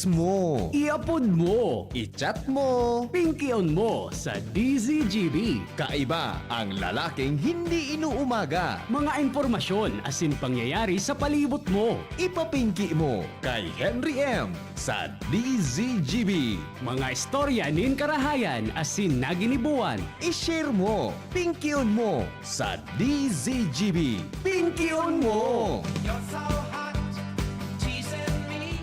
I-text mo, I-upload mo, i-chat mo. pinky-on mo sa DZGB. Kaiba ang lalaking hindi inuumaga. Mga impormasyon asin pangyayari sa palibot mo. Ipapinki mo kay Henry M. sa DZGB. Mga istorya nin karahayan asin naginibuan. I-share mo, pinky-on mo sa DZGB. Pinky-on mo! You're so hot, teasing me.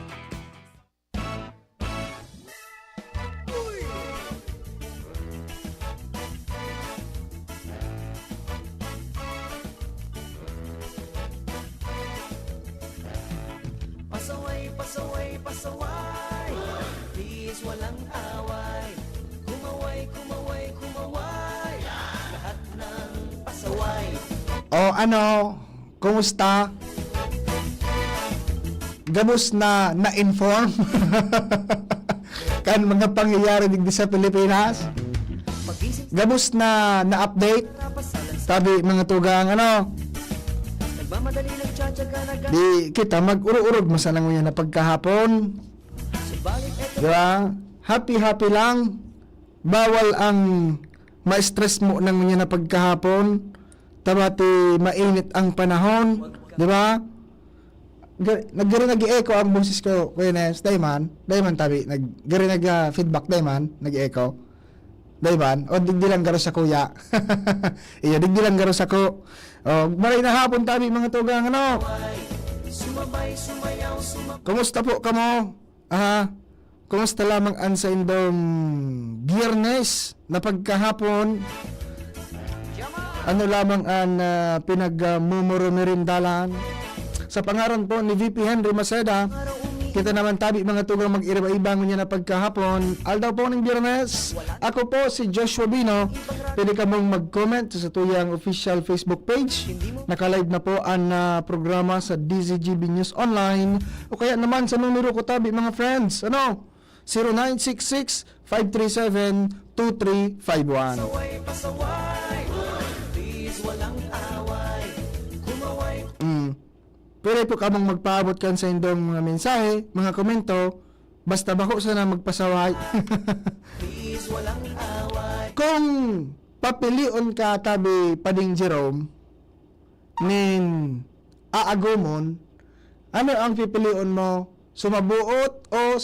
Pasaway, pasaway, pasaway. Please, walang away. Kumaway, kumaway, kumaway. Lahat ng pasaway. O ano, kumusta? Gamos na-inform kan mga pangyayari digdi sa Pilipinas. Pagising Gamos na-update. sa pasalan sa Sabi mga tugang ano, nagmamadali nagtsatsaga na di kita mag-urog-urog masanang yan na pagkahapon. Subalit eto Di ba? Happy lang. Bawal ang ma-stress mo nang yan na pagkahapon. Tabati mainit ang panahon. Di ba? Naggari nag-i-echo ang boses ko, Kuya Nes, Dayman tabi, naggari nag-feedback, Dayman, nag-i-echo. Dayman, o digdi lang garo sa kuya. Iya, digdi lang garo sa ko. O, maray na hapon tabi, mga tugang, ano? sumabay, sumayaw, Kumusta po kamo? Kumusta lamang ang sa indong Biyernes na pagkahapon? Ano lamang ang pinagmumuro-merindalan? Sa pangaran po ni VP Henry Maceda, kita naman tabi mga tugang mag-iriba-ibang niya na pagkahapon. Aldaw po ng Biyernes. Ako po si Joshua Bino. Pwede ka mong mag-comment sa tuyang official Facebook page. Naka-live na po ang programa sa DZGB News Online. O kaya naman sa numero ko tabi mga friends. Ano? 0966-537-2351. pasaway, pasaway. Please, walang away. Kumaway, Pwede po kamong magpaabot kan sa indong mga mensahe, mga komento, basta bako sana magpasaway. please, walang away. Kung papilion ka tabi Pading Jerome nin aagumon, ano ang pipilion mo? Sumabuot o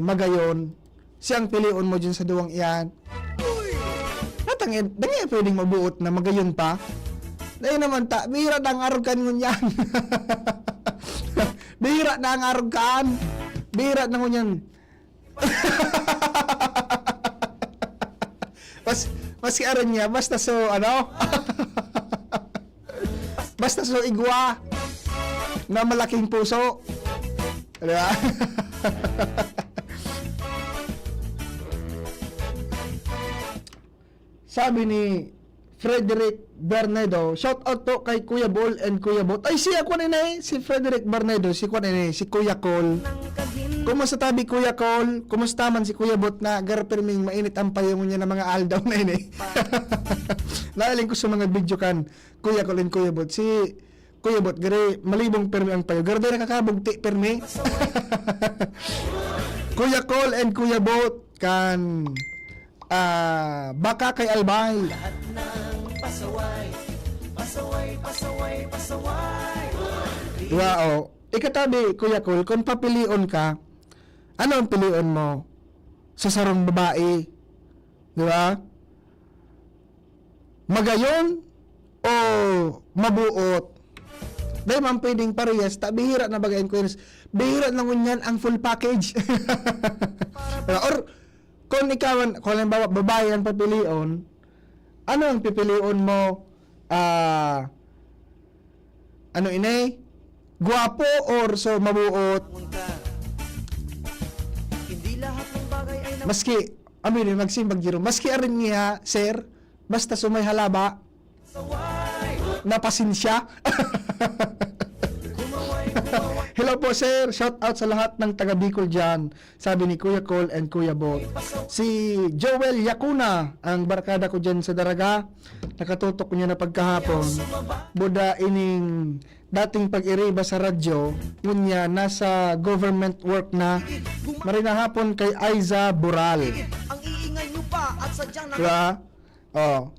magayon? Siyang pilion mo dyan sa duwang iyan? Natangin, dahil pwedeng mabuot na magayon pa? Dahil naman bihira na ang arugan ngun yan. Bihira na ang arugan. Bihira na ngun yan. Mas aron niya, basta so, ano? Basta so igwa na malaking puso. Diba? Sabi ni Frederick Bernedo, shout out to kay Kuya Bol and Kuya Bot. Ay, siya ko si Frederick Bernedo, si Kuya Cole. Kumusta tabi Kuya Cole? Kumusta man si Kuya Bot na garperming mainit ang payong niya ng mga aldaw na ini. Naaling ko sa mga video kan Kuya Cole and Kuya Bot. Si Kuya Bot, gari malibong permi ang payo. Gari nakakabugti permi. Kuya Cole and Kuya Bot kan baka kay Albay. Lahat ng pasaway, pasaway, pasaway, pasaway. Diba, o. Ikatabi, Kuya Cole, kung papilion ka, ano ang pilion mo? Sa sarong babae. Diba? Magayon o mabuot? Dahil man pwedeng parehas, bihira na bagayin ko yun. Bihira na ngunyan ang full package. Or, kung ikaw, kung halimbawa babae ang papilion, ano ang pipilion mo? Guwapo or so mabuot? Hindi lahat ng bagay ay Maski, magsimbag jiro. Maski arin niya, sir, basta sumay halaba, napasaway. napasinsya. Hello po sir, shout out sa lahat ng taga Bicol dyan. Sabi ni Kuya Cole and Kuya Bo. Si Joel Yakuna, ang barkada ko dyan sa Daraga. Nakatutok niya na pagkahapon. Buda ining dating pag-iriba sa radyo, ngunya nasa government work na, marina hapon kay Aiza Boral. Ang iingay nyo pa at sadyang Diba? Oh.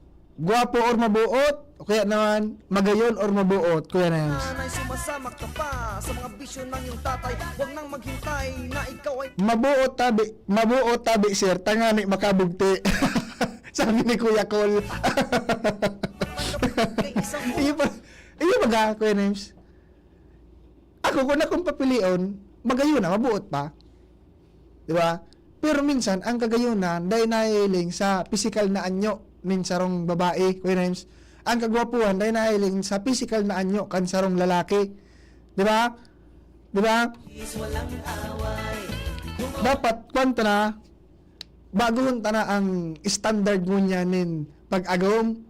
Guwapo or mabuot, o kaya naman, magayon or mabuot, Kuya Nems. nanay sumasamak ka pa sa mga bisyo ng iyong tatay. Huwag nang maghintay na ikaw ay Mabuot tabi, sir, tangani makabugti. Sabi ni Kuya Cole. kay isang Iyo ba ga, Kuya Nems? Ako, kung akong papilion, magayon na, mabuot pa. Di ba? Pero minsan, ang kagayunan, dahil nahiling sa physical na anyo, nin sarong babae, Kuya Nems. Ang kagwapuhan, dahil nahiling sa physical na anyo, kan sarong lalaki. Di ba? Di ba? Dapat, kwento na, baguhon ta na ang standard mo niya nin pag-agom,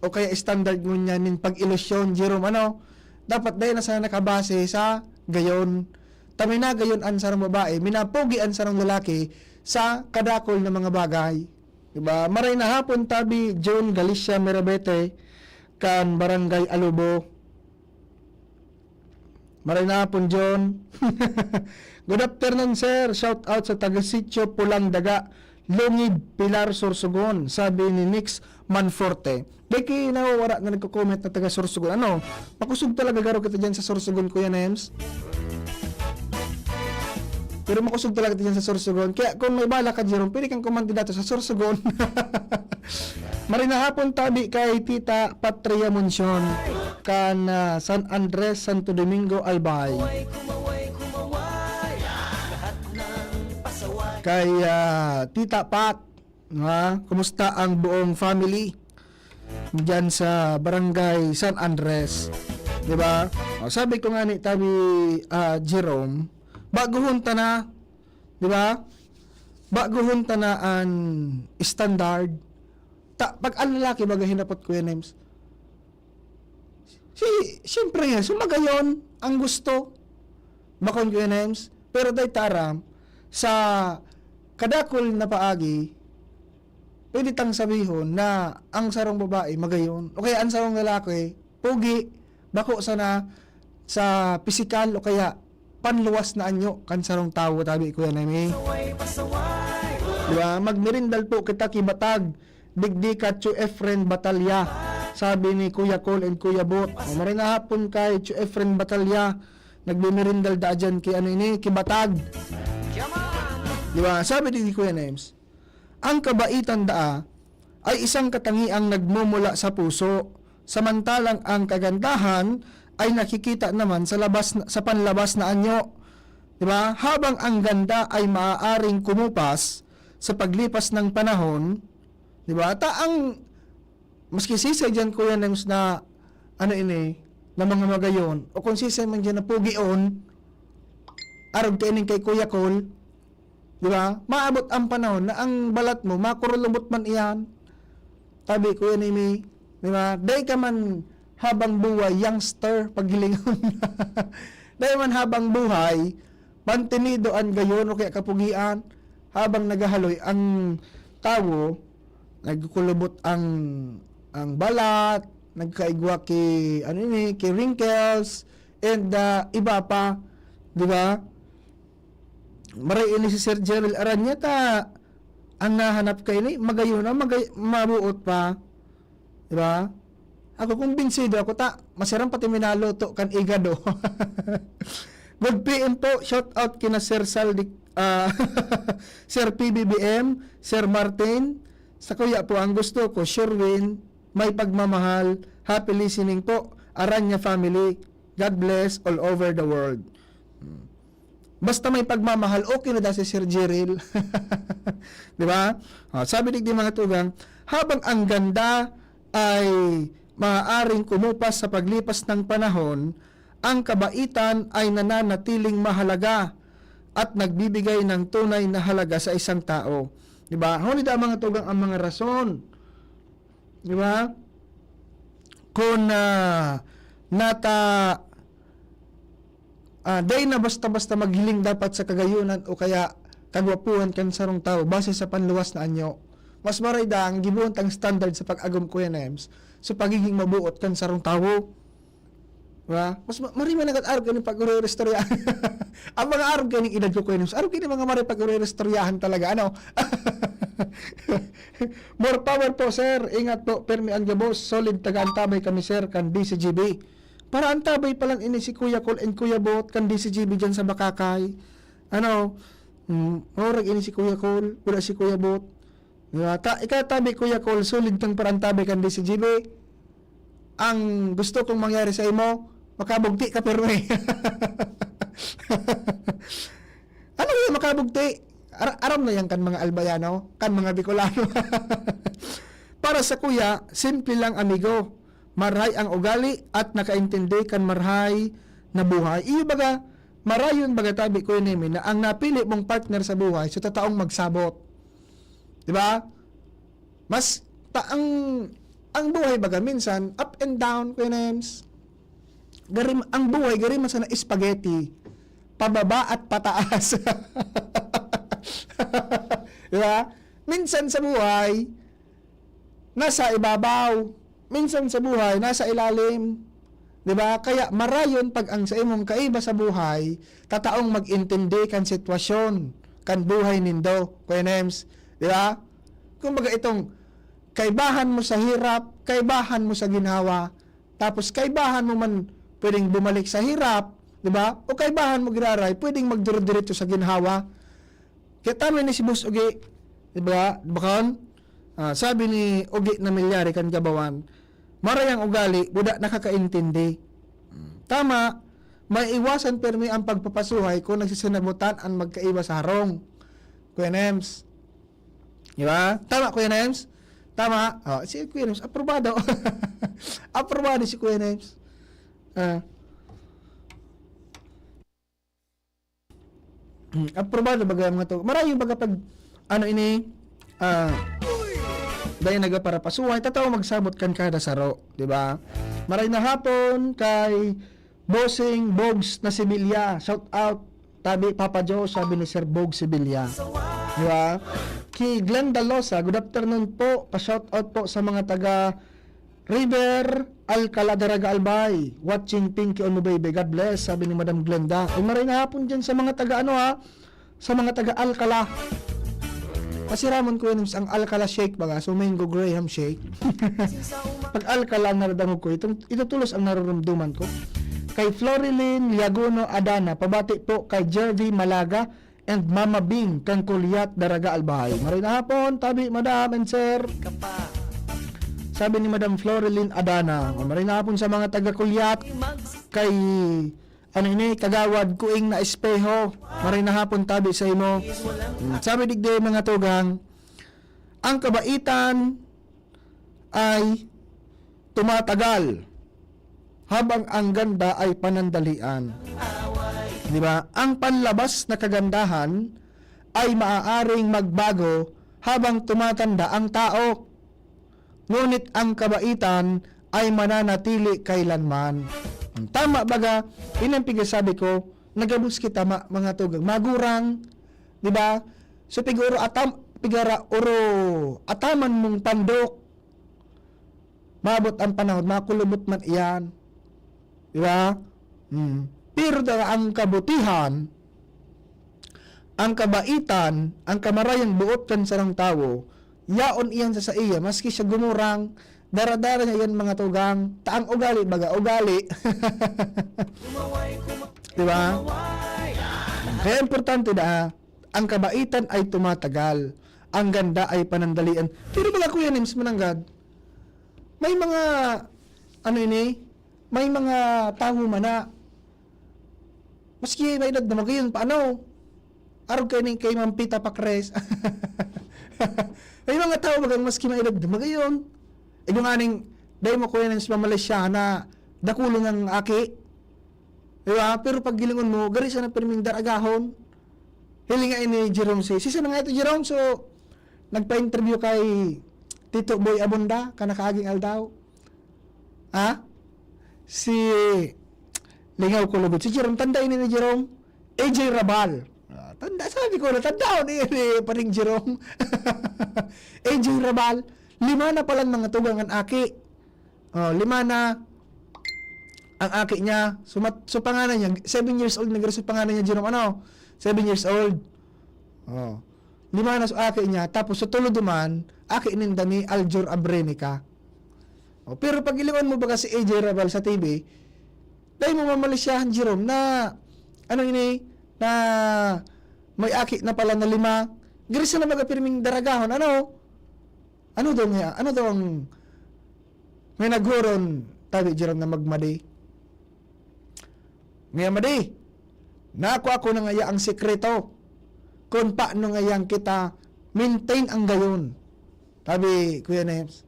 o kaya standard mo niya nin pag-ilusyon, Jerome, ano? Dapat dahil na sana nakabase sa gayon. Tami na gayon ang sarong babae, minapogi ang sarong lalaki sa kadakol na mga bagay. Diba? Maray na hapon tabi, John Galicia Merabete, kan Barangay Alubo. Maray na hapon, John. Good afternoon, sir. Shout out sa taga-sityo Pulang Daga, Lungib, Pilar, Sorsogon. Sabi ni Nix Manforte. Deki nawawara na nagko-comment na taga Sorsogon. Ano? Makusog talaga garo kita dyan sa Sorsogon, Kuya Nems. Pero makusog talaga kita dyan sa Sorsogon. Kaya kung may bala ka, Jerome, pwede kang kumandidato sa Sorsogon. Marina hapon tabi kay Tita Patria Monsion kan San Andres, Santo Domingo, Albay. Kay Tita Pat, kumusta ang buong family diyan sa Barangay San Andres, 'di ba? Sabi ko nga ni tabi Jerome, baguhon ta na, 'di ba? Baguhon ta na ang standard. Pag ang lalaki baga hinapot, Kuya Nems. Siyempre yan, sumagayon ang gusto. Bakon, Kuya Nems. Pero day taram, sa kadakol na paagi, pwede tang sabihon na ang sarong babae magayon. O kaya ang sarong lalaki, pugi, bako sana sa pisikal o kaya panluwas na anyo kan sarong tao, tabi, Kuya Nems. Diba? Magmirindal po kita kibatag, digdi ka Chu Efren Batalya. Sabi ni Kuya Cole and Kuya Bot. Marina hapon kay Chu Efren Batalya. Nagbimirindal da dyan kay ano ini, kibatag. Diba? Sabi ni Kuya Nems, ang kabaitan daa ay isang katangiang nagmumula sa puso, samantalang ang kagandahan ay nakikita naman sa sa panlabas na anyo. Diba? Habang ang ganda ay maaaring kumupas sa paglipas ng panahon, diba? Ang maski sisay dyan, Kuya Nems, na ano ini, na mga magayon, o kung sisay man dyan na pugion, arog kainin kay Kuya Cole, diba? Maabot ang panahon na ang balat mo, makurulubot man iyan. Tabi, Kuya Nemi, diba? Day ka man habang buhay, youngster, paghilingon. Day man habang buhay, mantenido ang gayon o kaya kapugian, habang nagahaloy ang tao, nagkulubot ang balat, nagkaigwa ki ano ni, ki wrinkles and iba pa, di ba? Maray ini si Sir Gerald Aranyata ang nahanap kay ni magayon na mabuot pa, di ba? Ako kumbinsido ako masarang pati minaloto kan igado. Good PM po, shout out kina Sir Saldi, Sir PBBM, Sir Martin. Sa kuya po, ang gusto ko, Sherwin, may pagmamahal, happy listening po, Aranya family, God bless all over the world. Basta may pagmamahal, okay na daw si Sir Jeril. Di ba? Sabi di mga tugang, habang ang ganda ay maaaring kumupas sa paglipas ng panahon, ang kabaitan ay nananatiling mahalaga at nagbibigay ng tunay na halaga sa isang tao. Diba? Hunid ang mga tugang ang mga rason. Diba? Kung day na basta-basta maghiling dapat sa kagayunan o kaya kagwapuhan kan sarong tao base sa panluwas na anyo. Mas maray da ang gibuntang standard sa pag-agom, Kuya Nems, sa pagiging mabuot kan sarong tao. Diba? Mas marima nagat-arog kayo pag-restoryahan. Ang mga arog kayo ng edad ko kayo. Arog kayo mga mari pag-restoryahan talaga. Ano? More power po, sir. Ingat po. Permi ang gabos. Solid taga-antabay kami, sir. Kan DCGB. Para antabay pa lang ini si Kuya Col and Kuya Bot. Kan DCGB dyan sa Bakakay. Ano? Orag ini si Kuya Col. Wala si Kuya Bot. Diba? Ikatabi Kuya Col. Solid kang parantabay kan DCGB. Ang gusto kong mangyari sa imo, makabugti ka pero eh. Ano yung makabugti? Aram na yan kan mga Albayano, kan mga Bicolano. Para sa kuya, simple lang amigo. Marhay ang ugali at nakaintindi kan marhay na buhay. Iyo baga, marayon baga tabi ko yun na ang napili mong partner sa buhay, so tataong magsabot. Diba? Mas, ang buhay baga minsan, up and down, Kuya Nems. Ang buhay, gari mas na spaghetti. Pababa at pataas. Diba? Minsan sa buhay, nasa ibabaw. Minsan sa buhay, nasa ilalim. Diba? Kaya marayon pag ang sa imong kaiba sa buhay, tataong mag-intindi kan sitwasyon, kan buhay nindo, Kuya Nems. Diba? Kung baga itong, kaibahan mo sa hirap, kaibahan mo sa ginhawa, tapos kaibahan mo man pwedeng bumalik sa hirap, di ba? O kaibahan mo giraray, pwedeng magduro-diretso sa ginhawa. Kaya tama ni si Boss Ugi, di ba? Bakon, sabi ni Ugi na milyari kan gabawan, marayang ugali, budak nakakaintindi. Tama, may iwasan permi ang pagpapasuhay kung nagsisinabutan ang magkaiba sa harong. Kuya Nems. Di ba? Tama, Kuya Nems? Tama. Si Kuya Nems, aprobado. Aprobado si Kuya Nems. Aprobado baga mga to. Maraming baga pag ano ini dahil nagapara pasuhay, tataw magsabot kan kada saro, di ba? Maraming na hapon kay Bossing Bogs na Sibilya. Shout out tabi Papa Joe, sabi ni Sir Bog Sibilya. Di ba? Kay Glenn Dalosa, good afternoon po. Pa-shout out po sa mga taga River Alcala Daraga Albay. Watching Pinky on Baby. God bless, sabi ni Madam Glenda. Ay maray na hapon dyan sa mga taga sa mga taga Alcala. Kasi ramon ko yun ang Alcala shake baga. So mango Graham shake. Pag Alcala naradamog ko, ito tulos ang nararamdaman ko. Kay Florilyn Liagono Adana, pabati po kay Jervy Malaga and Mama Bing kang Kulyat Daraga Albay. Maray na hapon, tabi Madam and Sir. Sabi ni Madam Florilyn Adana, maray na hapon sa mga taga Kulyat kay Kagawad Kuing na Espeho. Maray na hapon tabi sa imo. Sabi digde mga tugang, ang kabaitan ay tumatagal habang ang ganda ay panandalian. Di ba? Ang panlabas na kagandahan ay maaaring magbago habang tumatanda ang tao. Ngunit ang kabaitan ay mananatili kailanman. Tama baga, inampiga sabi ko, nagabus kita mga tugang, magurang, di ba? So piguro ataman mong pandok. Mabot ang panahon, makulubot man iyan. Di ba? Pero ang kabutihan, ang kabaitan, ang kamarayang buot kan sarang tao, yaon iyan sa iya, maski siya gumurang, daradara niya yan mga tugang, taang ugali, baga ugali. Di ba? Kaya importante ang kabaitan ay tumatagal, ang ganda ay panandalian. Pero baga Kuya Nims mananggad, may mga, may mga tao mana, maski may nagdamag yun, paano? Arog kayo kay Mampita Pakres. May mga tao bagang maski may nagdamag yun. Yung aning, dahil mo kuya ng Malaysia na dakulong ang aki. Diba? Pero pag gilingon mo, gari sa na perming daragahon. Hilinga ni Jerome say, sisa na nga ito Jerome, so nagpa-interview kay Tito Boy Abunda, kanakaaging aldaw. Si Lingaw Kulubot. Si Jerome, tanda ini ni Jerome, AJ Rabal. Tanda, sabi ko na, tanda ni paring Jerome. AJ Rabal, 5 na palang mga tugangan aki. 5 na. ang aki niya, so pangalan niya, 7 years old, nag-result pangalan niya, Jerome, 7 years old. Oh. 5 na so aki niya, tapos sa tulod duman, aki ninda ni Aljur Abrenica. Oh, pero pag iliwan mo ba kasi AJ Rabal sa TV, dahil mo mamalisyahan, Jerome, na, na may aki na pala na 5, girisa na baga pirming daragahon, ano daw ang may naghuron, tabi, Jerome, na magmadi. Ngayon, madi, ako na ngaya ang sekreto kung paano ngayang kita maintain ang gayon. Sabi, Kuya Nems,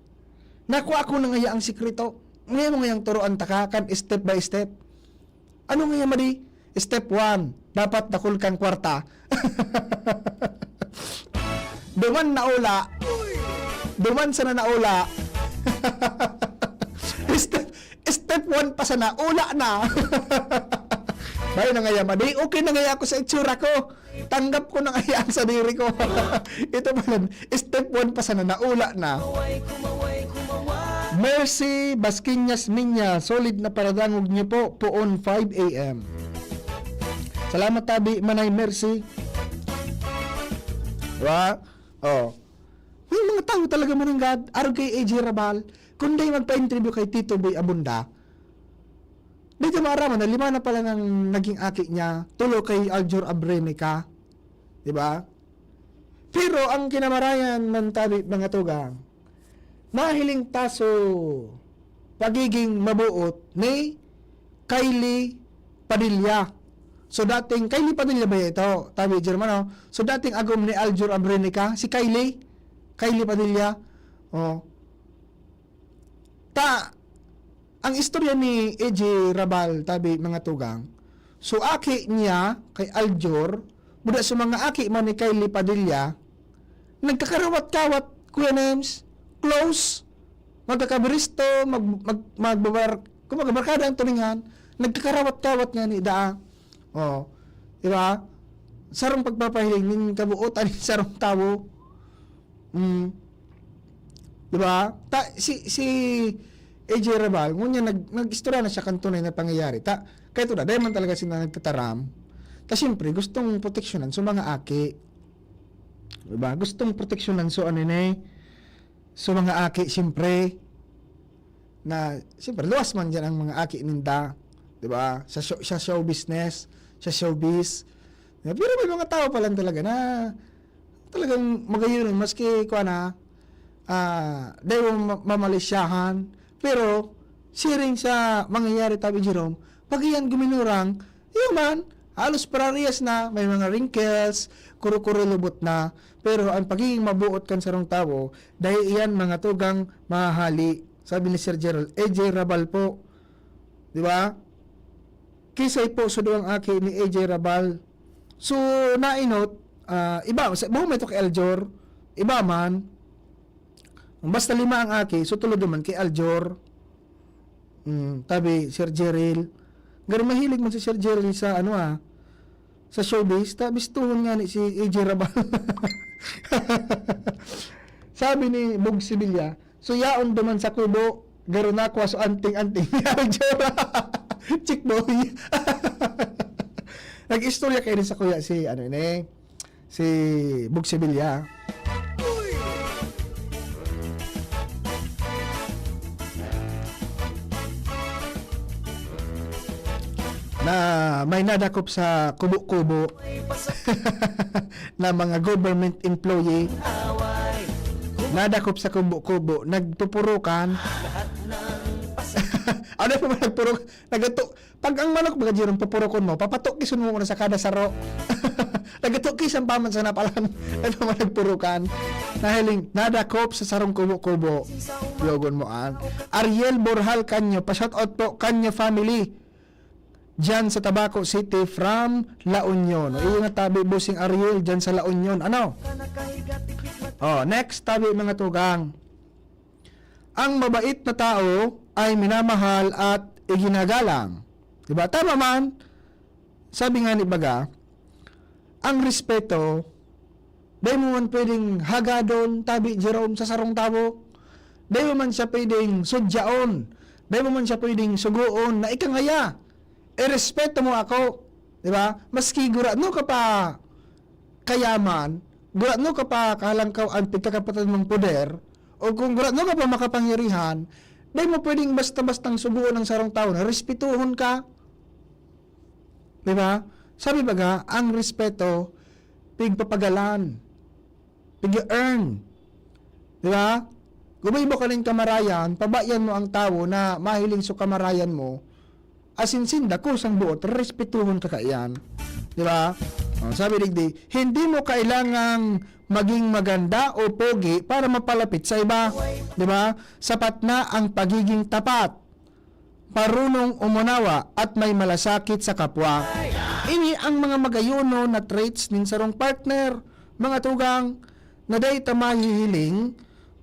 ako na ngaya ang sekreto. Ngayon mo ngayang turuan takakan step by step. Ano ngayon, madi? Step 1, dapat dakul kang kwarta. Duman naula. Duman sana naula. Step 1 pa sana, ula na. Bayo na ngaya, madi, okay na ngaya ako sa itsura ko. Tanggap ko na ngaya ang sadiri ko. Ito pala, step 1 pa sana, naula na. Mercy Basquiñas Minya, solid na paradangog niyo po, poon 5 a.m. Salamat tabi, Manay Mercy. Diba? Oh. May mga tao talaga mananggad, araw kay AJ Rabal, kundi magpa-interview kay Tito Boy Abunda, dito maaraman na 5 na pala ng naging aki niya, tulo kay Aljur Abrenica. Diba? Pero ang kinamarayan man tabi mga tugang, nahiling taso pagiging mabuot ni Kylie Padilla. So dating, Kylie Padilla ba ito? Tabi Germano. So dating agom ni Aljur Abrenica, si Kylie Padilla. Oh. Ang istorya ni AJ Rabal, tabi mga tugang, so aki niya kay Aljur, buda sa mga aki man ni Kylie Padilla, nagkakarawat-kawat, Kuya Nems, close, magkakabiristo, kung magbabarkada ang tulingan, nagkakarawat-kawat nga ni Daa. Oh, diba? Sarong pagpapahiling, ning kabuotan ni sarong tawo. Diba? Si AJ Rabal, ngunya nag-istorya na siya kantunay na pangyayari. Kaya ito na, dahil man talaga sila nagtataram. Siyempre, gustong proteksyonan sa mga aki. Diba? Gustong proteksyonan so so mga aki, siyempre, na, siyempre, luwas man dyan ang mga aki ninda. Diba? Sa show business, sa showbiz. Diba? Pero may mga tao pa lang talaga na talagang magayunin, maski kuha na, dahil mamalisyahan. Pero, siring sa mangyayari tabi Jerome, pag iyan guminurang, man, halos parehas na, may mga wrinkles, kuro-kuro lubot na, pero ang pagiging mabuot kan sarong tao, dahil iyan mga tugang mahali. Sabi ni Sir Gerald, AJ Rabal po. Di ba? Kisay po sa duwang aki ni AJ Rabal. So, nainot, iba, buong may ito kay Aljur, iba man, basta 5 ang aki, so tulad naman kay Aljur. Tabi, Sir Gerald. Gano'n mahilig man si Sir Gerald sa sa showbiz. Tabi, tuhon nga ni si AJ Rabal. Sabi ni Bog Sibilya, so yaon duman sa kubo, gano'n ako so anting-anting ni Aljur. Chick boy. Nag-istorya kayo rin sa kuya si si Bog Sibilya. Na may nadakop sa kubo-kubo na mga government employee, nadakop sa kubo-kubo, nagpupurukan. Ano pa ba nagpurok? Pag ang manok baga Jerome papurokon mo, papatok kisun mo muna sa kada saro. Nagatok kisang paman sa napalan. Ano pa ba nagpurukan? Nahiling, nadakop sa sarong kubo-kubo. Yogon mo Ariel Borjal Canyo, pa-shoutout po Canyo family. Diyan sa Tabaco City from La Union. Iyo nga tabi busing Ariel diyan sa La Union. Next tabi mga tugang. Ang mabait na tao ay minamahal at iginagalang. Diba? Tama man. Sabi nga ni Baga, ang respeto, dahil mo man pwedeng hagadon, tabi Jerome sa sarong tao. Dahil mo man siya pwedeng sudyaon. Dahil mo man siya pwedeng suguon na ikangaya. Irespeto mo ako. Di ba? Maski gurano ka pa kayaman, gurano ka pa kalangkaw ang pagkakapatan mong poder, o kung gurano ka pa makapangyarihan, dahil mo pwedeng basta-bastang suguon ng sarong tao na respetuhon ka. Di ba? Sabi ba nga, ang respeto, pigpapagalan, pig-earn. Di ba? Gumibo ka ng kamarayan, pabayan mo ang tao na mahiling sa kamarayan mo, asinsinda ko sang buot, respetuhon ka kaiyan. Di ba? Sabi digdi, hindi mo kailangang maging maganda o pogi para mapalapit sa iba. Di ba? Sapat na ang pagiging tapat, parunong umunawa at may malasakit sa kapwa. Ini ang mga magayono na traits nin sarong partner, mga tugang, na day tamahihiling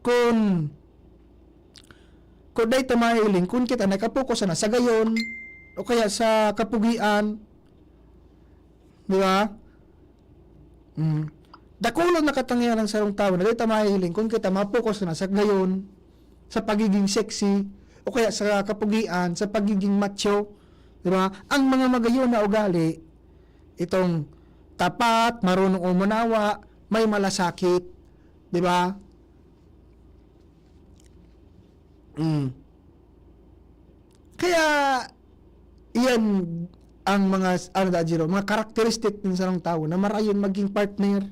kung day tamahihiling kung kita nakapokus na sa gayon o kaya sa kapugian. Di ba? Dakulon na katangian ng sarong tao na day tamahihiling kung kita mapokus na sa gayon, sa pagiging sexy, o kaya sa kapugian, sa pagiging macho. Di ba? Ang mga magayon na ugali, itong tapat, marunong umunawa, may malasakit. Di ba? Kaya, iyan ang mga, mga karakteristik ng sarong tao na marayon maging partner,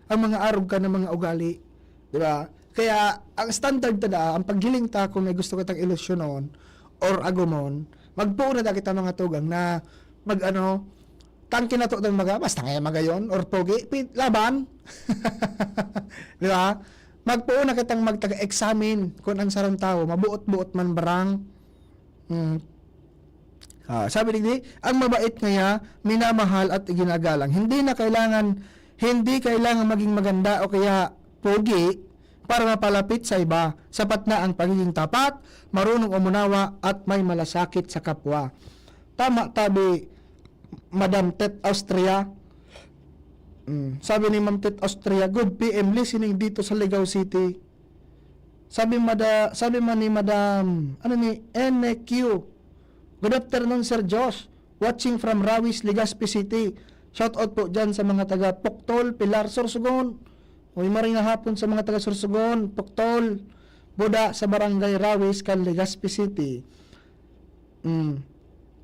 ang mga arog ka ng mga ugali. Di ba? Kaya, ang standard tada, ang paggiling ta kung may gusto kitang ilusyonon or agumon, magpuo na kita mga tugang na tangkin na to ng basta ngayon magayon or pogi, laban. Di ba? Magpuo na kitang magtaga-examine kung ang sarang tao, mabuot-buot man barang. Sabi digdi, ang mabait ngaya, minamahal at ginagalang. Hindi kailangan maging maganda o kaya pogi para mapalapit sa iba. Sapat na ang pagiging tapat, marunong umunawa at may malasakit sa kapwa. Tama tabi Madam Tet Austria. Sabi ni Ma'am Tet Austria, good PM listening dito sa Ligao City. Sabi man ni Madam NQ, good afternoon Sir Josh, watching from Rawis, Legazpi City. Shout out po dyan sa mga taga Poktol, Pilar, Sorsogon. Uy, maring hapon sa mga taga Sorsogon, Poktol, Buda sa Barangay Rawis, Legazpi City.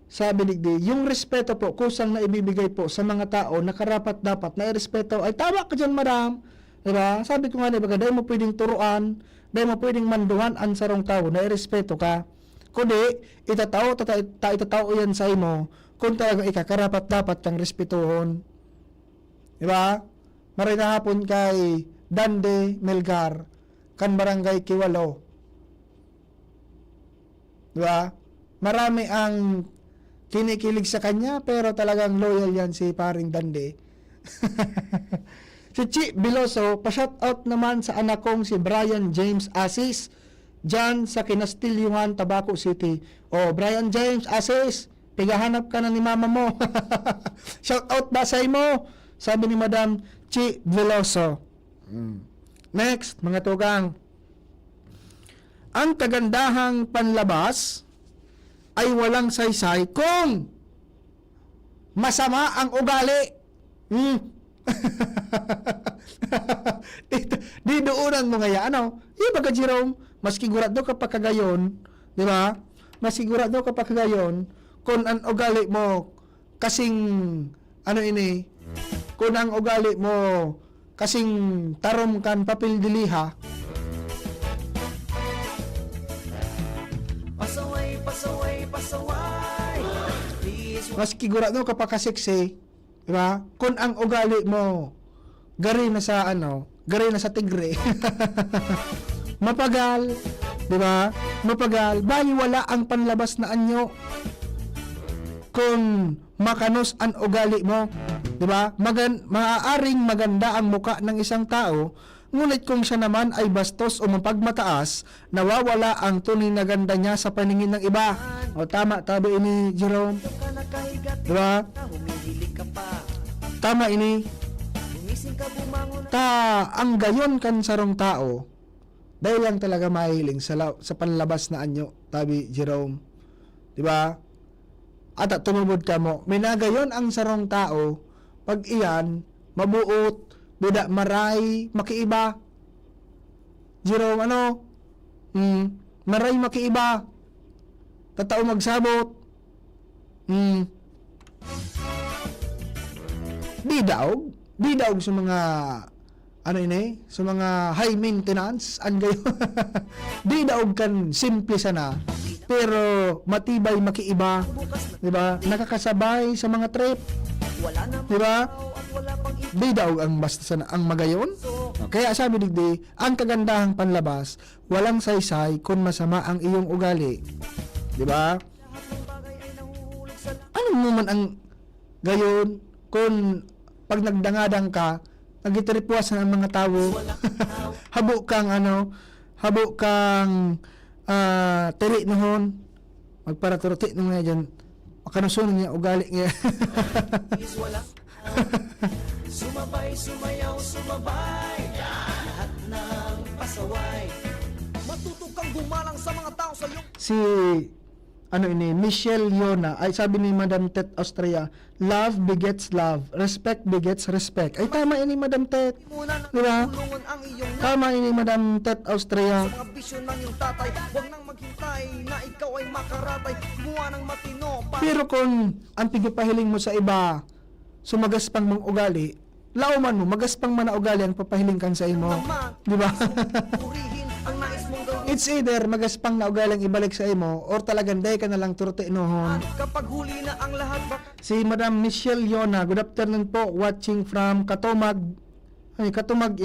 Sabi digdi, yung respeto po, kusang na ibibigay po sa mga tao na karapat dapat na irespeto, ay tama ka dyan, madam. Diba? Sabi ko nga, diba, dahil mo pwedeng turuan, dahil mo pwedeng manduhan ang sarong tao na irespeto ka. Kundi, itatao yan sa imo, kung talagang ikakarapat dapat kang respetuhon. Diba? Maray na hapon kay Dande Melgar, kan Barangay Kiwalo. Diba? Marami ang kinikilig sa kanya, pero talagang loyal yan si paring Dande. Si Chi Biloso, pa-shoutout naman sa anak kong si Brian James Asis, dyan sa Kinastilyuan, Tabaco City. O, Brian James Asis, pigahanap ka na ni mama mo. Shoutout ba sa mo? Sabi ni Madam Chi Biloso. Next, mga tugang. Ang kagandahang panlabas ay walang saysay kung masama ang ugali. Di doonan mo ngaya, iba ka Jerome, masigurado ka pa kagayon, di ba? Masigurado ka pa kagayon, kung ang ugali mo kasing, kung ang ugali mo kasing tarom kan papel diliha, Pasaway. mas sigurado ka pa kaseksi, di ba? Kung ang ugali mo gari na sa tigre. Mapagal, di ba? Mapagal, bali wala ang panlabas na anyo. Kung makanos ang ugali mo, di ba? Maaaring maganda ang muka ng isang tao, ngunit kung siya naman ay bastos o mapagmataas, nawawala ang tunay na ganda niya sa paningin ng iba. O tama, tabi ini Jerome. Diba? Tama ini. Ang gayon kan sarong tao, Dahil lang talaga mahiling sa panlabas na anyo, tabi Jerome. Di ba? At tumubod ka mo. Minagayon ang sarong tao, pag iyan, mabuot, buda maray, makiiba. Jerome, ano? Maray makiiba. Tatao magsabot. Di daog sa mga ano ini, sa mga high maintenance an gayo. Di daog kan simple sana, pero matibay makiiba, di ba? Nakakasabay sa mga trip, Wala na di ba? at wala pang Di daog ang basta sana ang magayon. Kaya sabi digdi, ang kagandahang panlabas, walang saysay kung masama ang iyong ugali. Di ba? lahat ng bagay ay nahuhulog sa Ano mo man ang gayon kung pag nagdangadang ka, nagitripuasan ang mga tao, habo kang tiri nohon, magparaturuti nung nga dyan, makanusunan niya, ugali niya. is wala. Sumabay, sumayaw, sumabay. Lahat ng pasaway. Matuto kang gumalang sa mga tao sa iyong Si, Michelle Yona, ay sabi ni Madam Tet Austria, love begets love, respect begets respect. Ay tama ini Madam Tet. muna ng Diba? tulungan ang iyong Tama ini Madam Tet Austria. mga bisyon ng iyong tatay. Huwag nang maghintay na ikaw ay makaratay. Gumawa ng matino para Pero kung ang pigipahiling mo sa iba, sumagaspang mong ugali, lauman mo, magaspang man na ugali ang papahiling kan sa imo. naman Di ba? purihin ang nais mong gawin. It's either magaspang na ugali ang ibalik sa imo or talagang day ka na lang turte nohon. Kapag huli na ang lahat, baka Si Madam Michelle Yona, good afternoon po, watching from Katumag. Katumag,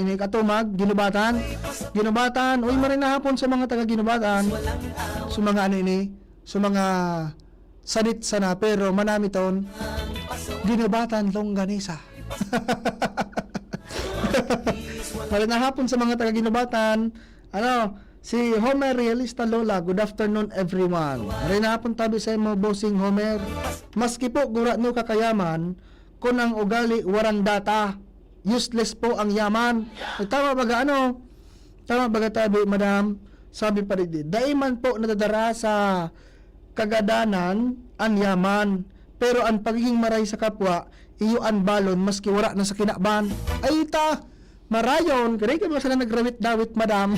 Ginubatan. Ginubatan, uy marin na hapon sa mga taga Ginubatan. Sa mga sa mga sadit sana, pero manamiton, Ginubatan, Longganisa. Marin na hapon sa mga taga Ginubatan. Si Homer Realista Lola, good afternoon everyone. Marin na hapon tabi sa imo, bossing Homer. Maski po gura no kakayaman, kung ang ugali warang data, useless po ang yaman. Tama ba Tama ba tabi, madam? Sabi pa rin, daiman po nadadara sa kagadanan ang yaman, pero ang pagiging maray sa kapwa, iyo ang balon maski wala na sa kinaban. Ay marayon, kaya ka ba sila nagrawit-dawit, madam?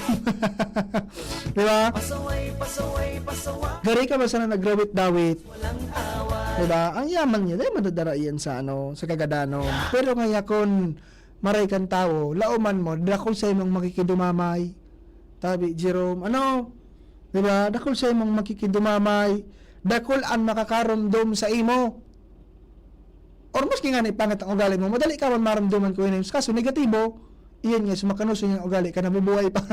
Di ba? pasaway, pasaway, pasaway. Gari ka ba sana nagrawit-dawit? Walang awa. Diba? Ang yaman niya, dahil madadara yan sa sa kagadanon. Pero ngaya kung maray kang tao, lauman mo, dakol sa imong makikidumamay. Tabi, Jerome, diba? Dakol sa imong makikidumamay. Dakol ang makakarumdum sa imo. Or maski nga na ipangat ang ugali mo, madali ka man maramdaman ko yun. Kaso negatibo, iyan nga, sumakanuso yung ugali ka, nabubuhay pa.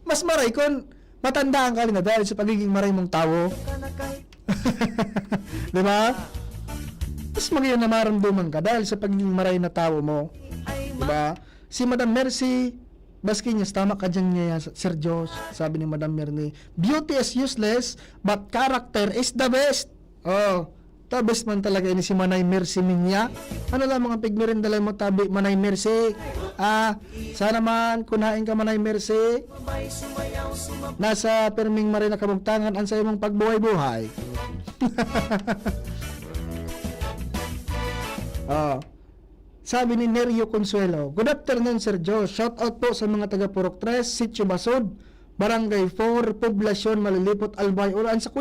Mas maray kung matandaan ka rin na dahil sa pagiging maray mong tao. Ka na kahit Di ba? Mas magayon na maramdaman ka dahil sa pagiging maray na tao mo. ay Di ba? Si Madam Mercy, baski niya, tama ka dyan niya, Sir Josh, sabi ni Madam Mercy, beauty is useless, but character is the best. Oh, the best man talaga ini si Manay Mercy niya. Ano lang mga pigmerin dala mo tabi, Manay Mercy? Sana man, kunain ka Manay Mercy. may sumayaw, sumabay. Nasa perming marin na kabugtangan ang sa imong pagbuhay-buhay. Sabi ni Nerio Consuelo, good afternoon Sir Joe, shout out po sa mga taga Purok 3, Sitio Basod, Barangay 4, Poblasyon Malilipot, Albay, Ula, ang sa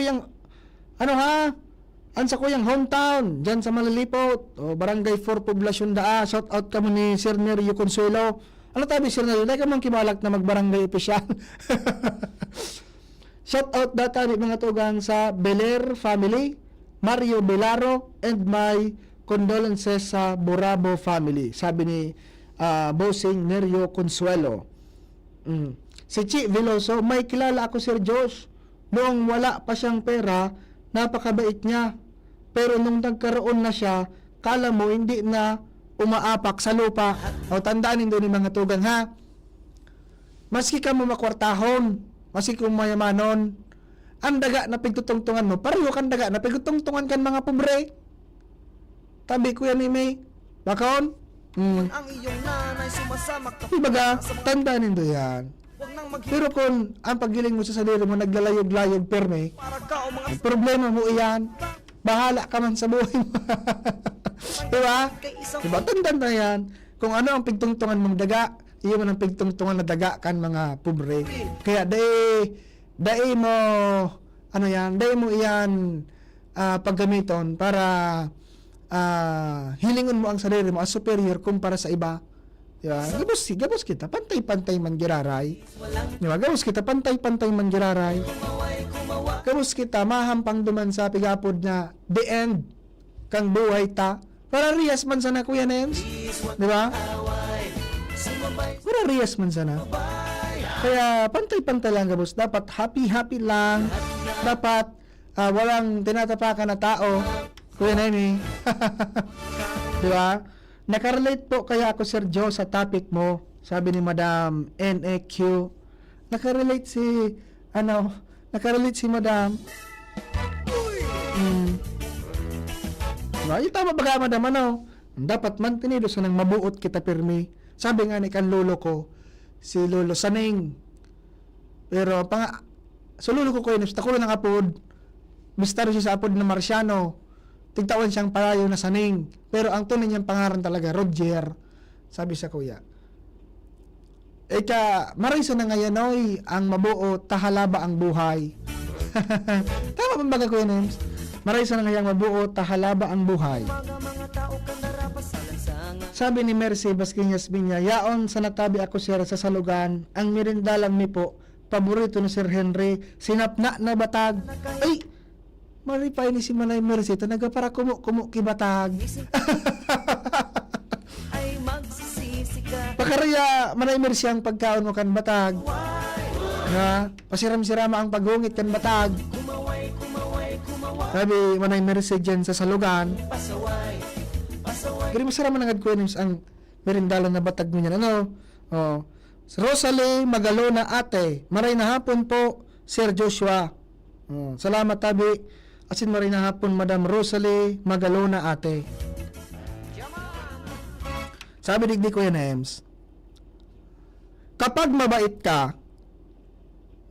kuyang hometown, dyan sa Malilipot, Barangay 4, Poblasyon Daa, shout out ka mo ni Sir Nerio Consuelo. Ano tabi Sir Nerio, dahil ka mong kibalak na magbarangay opisyal. Shout out data ni mga tugan sa Beler family, Mario Belaro, and my condolences sa Borabo family. Sabi ni Bossing Nerio Consuelo. Si Chi Veloso, may kilala ako Sir Josh. Noong wala pa siyang pera, napakabait niya. Pero nung nagkaroon na siya, kala mo hindi na umaapak sa lupa. O tandaan doon ni mga tugang ha. Maski ka mo makwartahon, maski kung mayamanon, ang daga na pigtutungtungan mo, pareho kang daga na pigtutungtungan kan mga pobre. Tabi ko yan ni May. Bakon? Ang iyong nanay sumasamak ka Ibaga, tandaan nindo yan. Huwag nang maghirap Pero kung ang paggiling mo sa sarili mo naglalayog-layog perme, para ka o mga problema mo iyan. Bahala ka man sa buhay mo. Diba? kay isang Diba? Tandaan na yan. Kung ano ang pigtungtungan mong daga, iyon man ang pigtungtungan na daga kan mga pobre. Kaya dai mo ano yan, dai mo iyan paggamiton para hilingon mo ang sarili mo as superior kumpara sa iba. Diba? Gabos kita, pantay-pantay man giraray. Diba? Gabos kita, pantay-pantay man giraray. Gabos kita, mahampang duman sa pigapod na the end kang buhay ta. Para riyas man sana, Kuya Nems. Diba? Para riyas man sana. Kaya pantay-pantay lang, gabos. Dapat happy-happy lang. Dapat walang tinatapakan na tao. Kuya Nemi. Diba? Nakarelate po kaya ako, Sergio, sa topic mo. Sabi ni Madam NAQ. Nakarelate si Madam. Diba? Yung tama baga, Madam, ano? Dapat mantinido sa nang mabuot kita pirmi. Sabi nga ni kan lolo ko, si Lolo Saning. Pero, so lolo ko yun, takulo ng apod. Mistero siya sa apod na Marciano. Tigtawan siyang palayo na Saning. Pero ang tunay niyang pangalan talaga, Roger. Sabi sa kuya. Marisa na ngayon, oy, ang mabuo, tahalaba ang buhay. Tama ba baga, Kuya Nems? Marisa na ngayon, mabuo, tahalaba ang buhay. mga tao ka narapas sa lansangan. Sabi ni Mercy Basquiñas Binya, yaon sa natabi ako sir sa salugan, ang mirindalan mi po, paborito ni Sir Henry, sinapna na batag. Ay! Maripay ni si Manay Mercy, tanaga para kumu kibatag. Ay magsisisi ka. Pakaraya, Manay Mercy ang pagkaon mo kan batag. Na, pasiram-sirama ang paghungit kan batag. Kumaway Sabi Manay Mercy dyan sa salugan. pasaway Pero masarap manangad ko ang merindalan na batag mo niyan. Ano? Oh. Rosalie Magalona ate. Maray na hapon po, Sir Joshua. Oh. Salamat tabi. Asin maray na hapon, Madam Rosalie Magalona ate. Sabi digdi ko yan, Ems. Kapag mabait ka,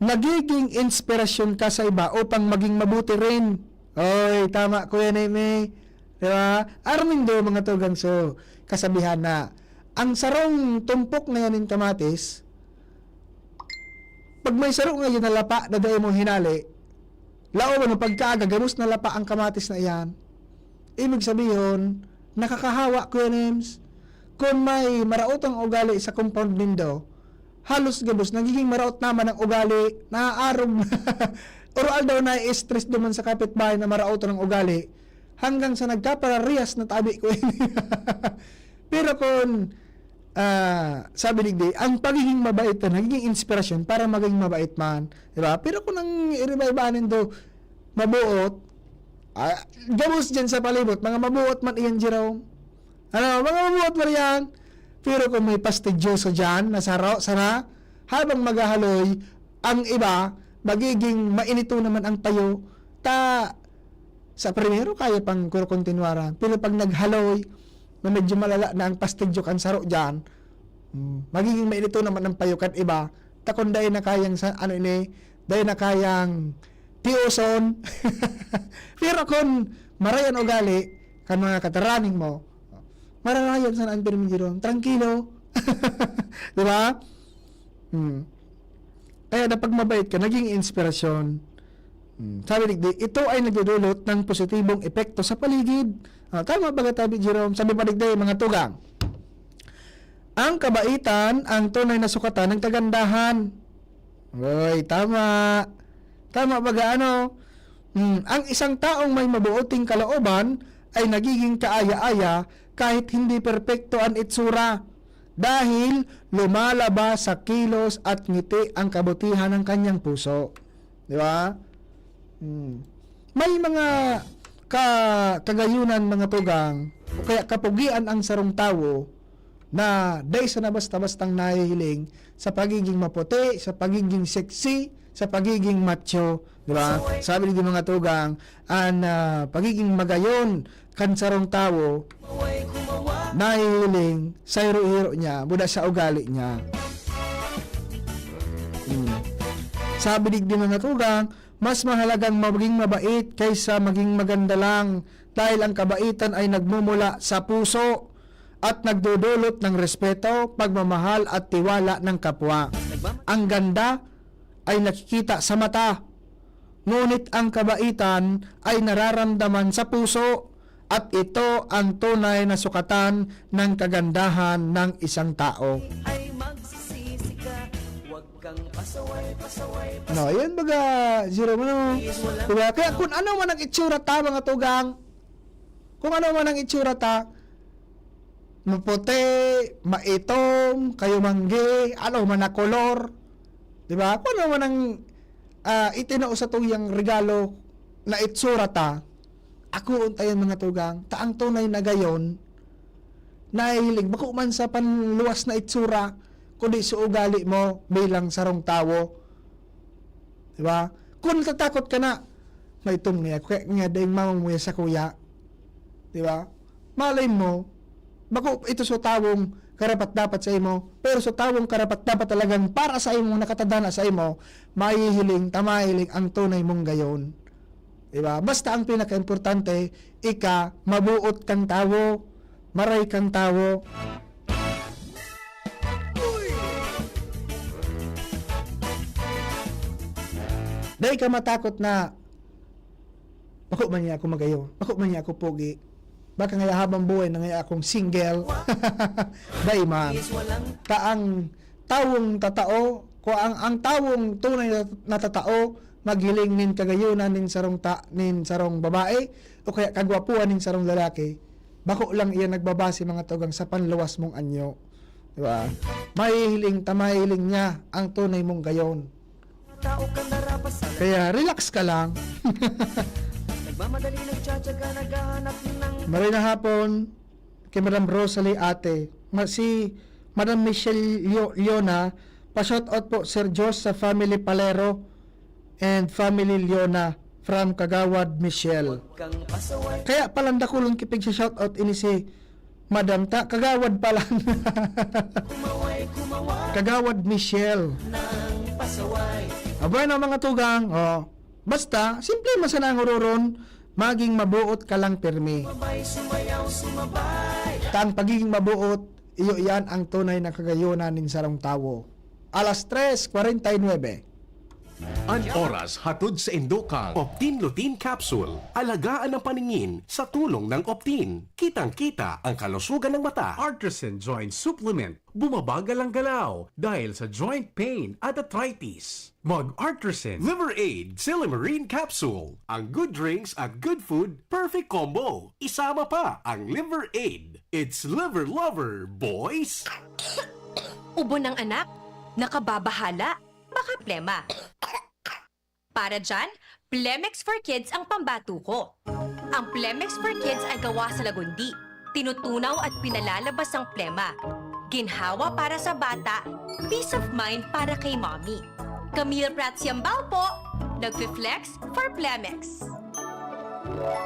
nagiging inspirasyon ka sa iba upang maging mabuti rin. Oy, tama ko yan, Eme. Diba? Armindo, mga tugang so, kasabihan na, ang sarong tumpok na yan ng kamatis, pag may sarong ngayon na lapa na dahil mo hinali, lao mo pagkaaga, gamos na lapa ang kamatis na yan, ibig sabihin, nakakahawa ko yan, Ems. Kung may maraotang ugali sa compound nindo, halos gabos, nagiging maraot naman ang ugali, naaarog na, oral daw na stress duman sa kapitbahay na maraot ng ugali, hanggang sa nagkaparariyas na tabi ko yun. Pero kung, sabi digdi, ang pagiging mabait na, nagiging inspirasyon para maging mabait man. Diba? Pero kung ang i-revive-anin do, mabuot, gabos dyan sa palibot, mga mabuot man iyan, Jerome. Ano, mga mabuot man yan. Pero kung may pastidyoso dyan, na sana, habang maghahaloy, ang iba, magiging mainito naman ang tayo, sa primero, kaya pang kontinuara. Pero pag naghaloy, na medyo malala na ang pastidyo kan saro dyan, magiging mainito naman ang payo kan iba, takon dahil na kayang, dahil na kayang tiuson. Pero kung marayan ugali, kan mga kataraning mo, mararayan sa naan permigiro, tranquilo. Diba? Kaya na pag mabait ka, naging inspirasyon. Sabi digdi, ito ay nagdudulot ng positibong epekto sa paligid. Tama ba tabi, Jerome? Sabi pa digdi, mga tugang. Ang kabaitan, ang tunay na sukatan ng kagandahan. Uy, tama. Tama ba ano? Ang isang taong may mabuoting kalooban ay nagiging kaaya-aya kahit hindi perpekto ang itsura. Dahil lumalabas sa kilos at ngiti ang kabutihan ng kanyang puso. Di ba? May mga kagayunan, mga tugang, o kaya kapugian ang sarong tao na dahil sa nabasta-bastang nahihiling sa pagiging maputi, sa pagiging sexy, sa pagiging macho, di ba? Sabi ni mga tugang, ang pagiging magayon kan sarong tao nahihiling sa hiro-hiro niya, buda sa ugali niya. Sabi digdi mga tugang, mas mahalagang maging mabait kaysa maging maganda lang dahil ang kabaitan ay nagmumula sa puso at nagdudulot ng respeto, pagmamahal at tiwala ng kapwa. Ang ganda ay nakikita sa mata, ngunit ang kabaitan ay nararamdaman sa puso at ito ang tunay na sukatan ng kagandahan ng isang tao. Ay magsisisi ka, huwag kang pasaway. No, yan baga, zero mo no. Diba? Kaya kung ano man ang itsura ta, mga tugang, kung ano man ang itsura ta, maputi, maitom, kayo manggi, ano man na kolor, diba? Kung ano man ang itinao sa tuyang regalo na itsura ta, ako untayan mga tugang, taang tunay na gayon, nahihiling, bako man sa panluwas na itsura, kundi sa ugali mo bilang sarong tao. Diba? Kung natatakot ka na, may itong niya, kaya nga dahil mamang mo sa kuya. Diba? Malay mo, bako ito sa tawong karapat dapat sa imo, pero sa tawong karapat dapat talagang para sa imo, nakatadana sa imo, mahihiling, tamahiling ang tunay mong gayon. Diba? Basta ang pinaka-importante, ika, mabuot kang tao, maray kang tao. Dahil ka matakot na bako man niya ako magayo, bako man niya ako pogi, baka nga habang buhay na nga akong single. Dahil man, kaang tawong tatao, ko ang tawong tunay na tatao, maghiling nin kagayunan nin sarong babae, o kaya kagwapuan nin sarong lalaki, bako lang iyan nagbabase mga tugang sa panluwas mong anyo. Diba? Mahihiling, tamahiling niya ang tunay mong gayon. Tao kang narapasan, Kaya relax ka lang. nagmamadali nagtsatsaga, naghahanap ng Marina hapon kay Madam Rosalie ate. Si Madam Michelle Leona, pa-shout out po Sir Jos sa family Palero and family Leona from Kagawad Michelle. kang pasaway. Kaya palanda ko lang kipig sa shout out ini si Madam ta Kagawad pala. Kumaway Kagawad Michelle. ng pasaway. Abay na mga tugang, basta, simple masanang ururon, maging mabuot ka lang pirmi. Sabay sumayaw, sumabay. Ang pagiging mabuot, iyo yan ang tunay na kagayunan ng sarong tao. Alas 3:49. An oras hatod sa Indokang. Optin Lutein Capsule. Alagaan ang paningin sa tulong ng Optin. Kitang-kita ang kalusugan ng mata. Artisan Joint Supplement. Bumabagal ang galaw dahil sa joint pain at arthritis. Mag-Artisan. Liver Aid Silimarine Capsule. Ang good drinks at good food, perfect combo. Isama pa ang Liver Aid. It's liver lover, boys! Ubo ng anak? Nakababahala? Baka plema. Para dyan, Plemex for Kids ang pambato ko. Ang Plemex for Kids ay gawa sa lagundi. Tinutunaw at pinalalabas ang plema. Ginhawa para sa bata, peace of mind para kay mommy. Camille Prats Yambao po, nagfe-flex for Plemex.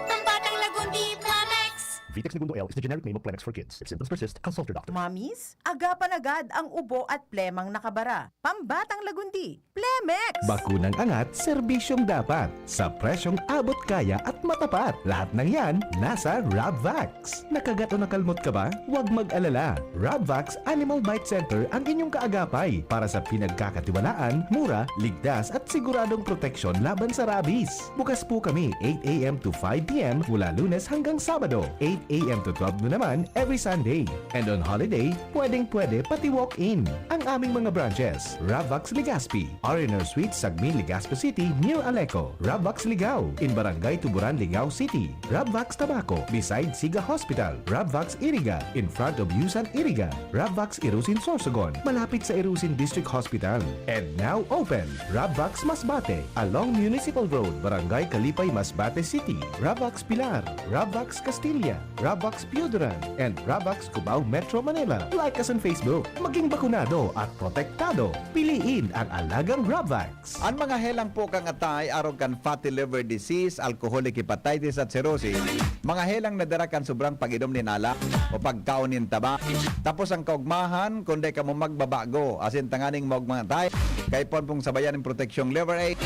Pambatang lagundi, Plemex! Vitex Segundo L is the generic name of Plemex for kids. If symptoms persist, consult your doctor. Mamis, agapan agad ang ubo at plemang nakabara. Pambatang lagundi, Plemex! Bakunang angat, serbisyong dapat. Sa presyong abot kaya at matapat. Lahat ng yan, nasa Rabvax. Nakagat o nakalmot ka ba? Huwag mag-alala. Rabvax Animal Bite Center ang inyong kaagapay para sa pinagkakatiwalaan, mura, ligtas at siguradong proteksyon laban sa rabies. Bukas po kami 8 a.m. to 5 p.m. mula Lunes hanggang Sabado, 8 a.m. to 12 noon naman every Sunday. And on holiday, pwedeng-pwede pati walk-in. Ang aming mga branches, Rabvax Legazpi, R&R Suite, Sagmi, Legazpi City, near Aleco. Rabvax Ligao, in Barangay Tuburan, Ligao City. Rabvax Tabaco, beside Siga Hospital. Rabvax Iriga, in front of Yusan Iriga. Rabvax Irusin Sorsogon, malapit sa Irusin District Hospital. And now open, Rabvax Masbate, along Municipal Road, Barangay Kalipay, Masbate City. Rabvax Pilar, Rabvax Castilla, Rabvax Pudran, and Rabvax Cubao Metro Manila. Like us on Facebook. Maging bakunado at protektado. Piliin ang alagang Rabvax. Ang mga helang po kang atay aron kan fatty liver disease, alcoholic hepatitis at cirrhosis, mga helang nadara kan sobrang pag-inom ni nala o pagkaon nin taba. Tapos ang kaugmahan kundi ka mo magbabago asin tanganing mo mga atay kay pong sabayan ng proteksyong Liver Aid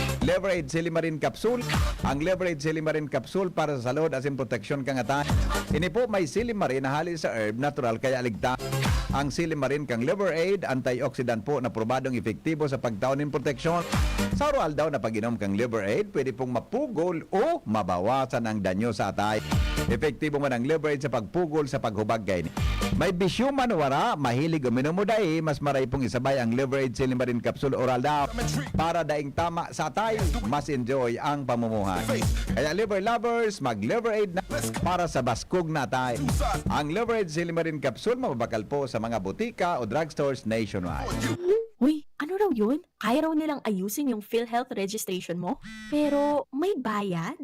Silimarin Capsule. Ang Liver Aid Silimarin Capsule para sa salud asin proteksyon kang atay. Ini po may silimarin na hali sa herb natural kaya ligtas. Ang silimarin kang Liver Aid, antioxidant po na probadong epektibo sa pagtaon ng proteksyon. Sa oral daw na pag-inom kang Liver Aid, pwede pong mapugol o mabawasan ang danyo sa atay. Epektibo man ang Liver Aid sa pagpugol sa paghubag kay ni. May bisyo man wara, mahilig uminom mo dai, mas maray pong isabay ang Liver Aid Silimarin Capsule oral daw para daing tama sa atay, mas enjoy ang pamumuhay. Kaya liver lovers, mag-Liver Aid na para sa baskog na atay. Ang Liver Aid Silimarin Capsule mababakal po sa mga butika o drugstores nationwide. Uy, ano raw yun? Kaya raw nilang ayusin yung PhilHealth registration mo? Pero may bayad?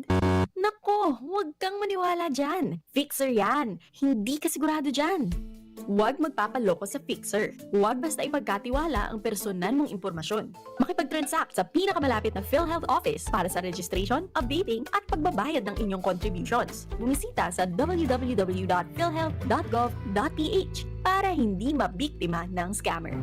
Nako, huwag kang maniwala dyan. Fixer yan. Hindi ka sigurado dyan. Huwag magpapaloko sa Fixer. Huwag basta ipagkatiwala ang personal mong impormasyon. Makipag-transact sa pinakamalapit na PhilHealth office para sa registration, updating at pagbabayad ng inyong contributions. Bumisita sa www.philhealth.gov.ph para hindi mabiktima ng scammer.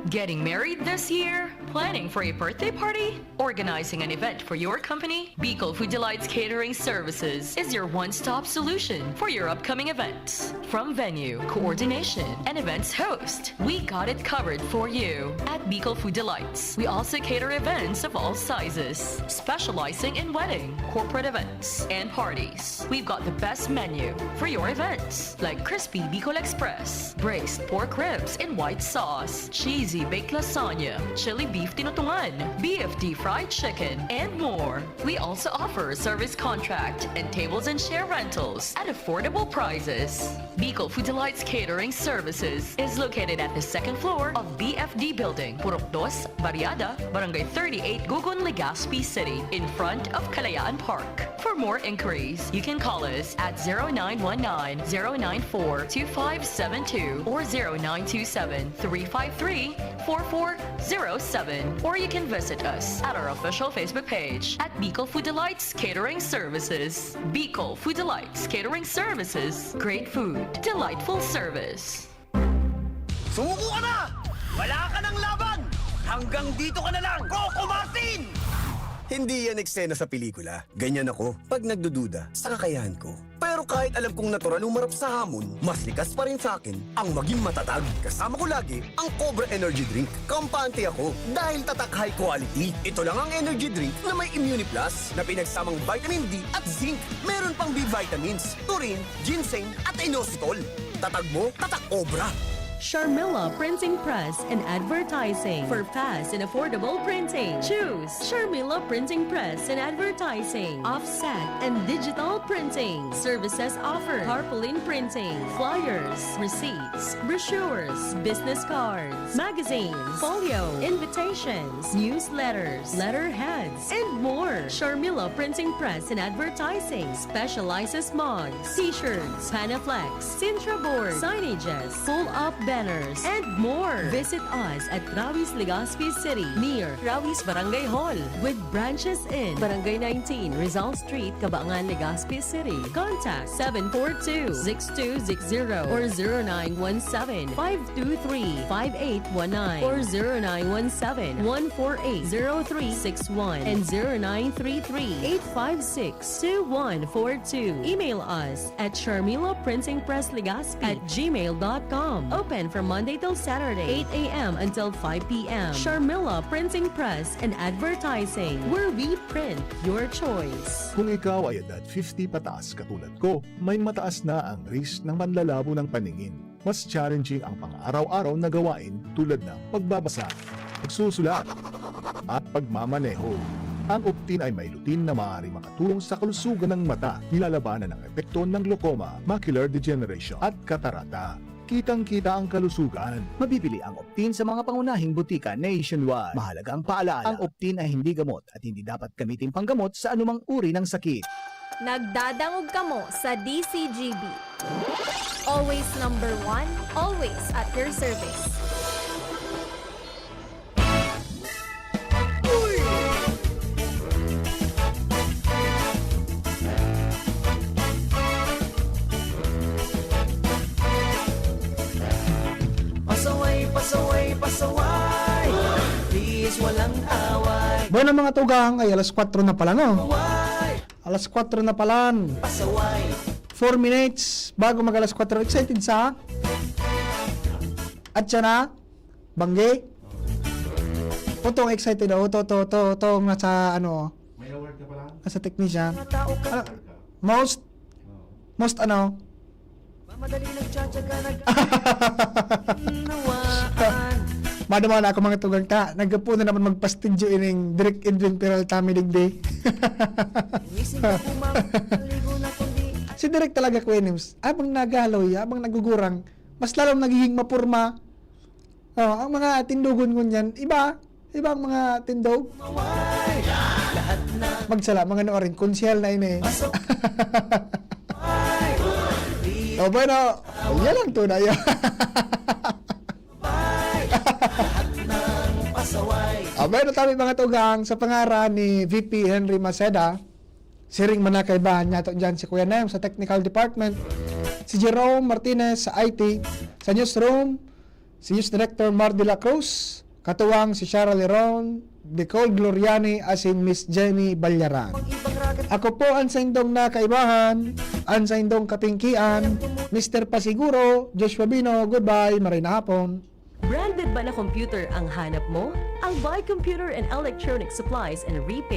Getting married this year? Planning for a birthday party? Organizing an event for your company? Bicol Food Delights Catering Services is your one-stop solution for your upcoming events. From venue, coordination, and events host, we got it covered for you. At Bicol Food Delights, we also cater events of all sizes, specializing in wedding, corporate events, and parties. We've got the best menu for your events, like crispy Bicol Express, braised pork ribs in white sauce, cheesy baked lasagna, chili beef tinutungan, BFD fried chicken, and more. We also offer a service contract and tables and chair rentals at affordable prices. Bicol Food Delights Catering Services is located at the second floor of BFD Building, Purok 2, Barriada, Barangay 38, Gugun, Legazpi City, in front of Kalayaan Park. For more inquiries, you can call us at 0919-094-2572 or 0927-353-4407, or you can visit us at our official Facebook page at Bicol Food Delights Catering Services. Bicol Food Delights Catering Services. Great food, delightful service. Sumuko ka na! Wala ka ng laban! Hanggang dito ka na lang, Coco Martin! Hindi yan eksena sa pelikula. Ganyan ako pag nagdududa sa kakayahan ko. Pero kahit alam kong natural umarap sa hamon, mas likas pa rin sa akin ang maging matatag. Kasama ko lagi ang Cobra Energy Drink. Kampante ako dahil tatak high quality. Ito lang ang energy drink na may Immune Plus na pinagsamang vitamin D at zinc. Meron pang B vitamins, taurine, ginseng at inositol. Tatag mo, tatak Cobra. Sharmila Printing Press and Advertising. For fast and affordable printing, choose Sharmila Printing Press and Advertising. Offset and digital printing. Services offered: tarpaulin printing, flyers, receipts, brochures, business cards, magazines, folio, invitations, newsletters, letterheads, and more. Sharmila Printing Press and Advertising specializes mugs, t-shirts, Panaflex, Sintra board, signages, full-up banners, and more. Visit us at Rawis, Legazpi City, near Rawis Barangay Hall, with branches in Barangay 19, Rizal Street, Cabangan, Legazpi City. Contact 742-6260 or 0917-523-5819 or 0917-148-0361 and 0933-856-2142. Email us at sharmilaprintingpresslegazpi@gmail.com. Open from Monday till Saturday, 8 a.m. until 5 p.m. Sharmila Printing Press and Advertising, where we print your choice. Kung ikaw ay edad 50 pataas katulad ko, may mataas na ang risk ng panlalabo ng paningin. Mas challenging ang pang-araw-araw na gawain tulad ng pagbabasa, pagsusulat, at pagmamaneho. Ang Optin ay may lutin na maaari makatulong sa kalusugan ng mata, nilalabanan ng epekto ng glaucoma, macular degeneration, at katarata. Kitang-kita ang kalusugan. Mabibili ang Optin sa mga pangunahing butika nationwide. Mahalaga ang paalala, ang Optin ay hindi gamot at hindi dapat gamitin panggamot sa anumang uri ng sakit. Nagdadangog kamo sa DCGB. Always number 1, always at your service. Pasaway, pasaway, pasaway. Please, walang away. Bueno mga tugang, ay alas 4 na pala no? Alas 4 na pala. Pasaway. 4 minutes bago mag alas 4. Excited sa? At siya na? Banggi? Utong excited ako. Utong nasa ano? May award ka pala? Nasa technician. Ah, most ano? Madali nagtsatsaga, nag-nawaan. Madaman ako mga tugang ka. Nagpo na naman magpastidyo ining direct Edwin Peral Tami Digday. Gising ka maligo na kundi. Si Direk talaga Quenims, abang nagaloy, abang nagugurang, mas lalong nagiging mapurma. Oh, ang mga tindugon ko niyan, iba ang mga tindog. Lahat na Magsala, mga noorin, konsyal na ini. Oh, bueno, yan lang tunay. pasaway. Bueno, tabi mga tugang, sa pangaran ni VP Henry Maceda, siring manakaibahan niya to dyan si Kuya Nem sa Technical Department, si Jerome Martinez sa IT, sa Newsroom, si News Director Mar de la Cruz, katuwang si Cheryl Leron, Nicole Gloriani, as in Miss Jenny Balyaran. Ako po ang saindong nakaibahan, ang saindong kapingkian, Mr. Pasiguro, Joshua Bino, goodbye, marina hapon. Branded ba na computer ang hanap mo? Ang Buy Computer and Electronic Supplies and Repair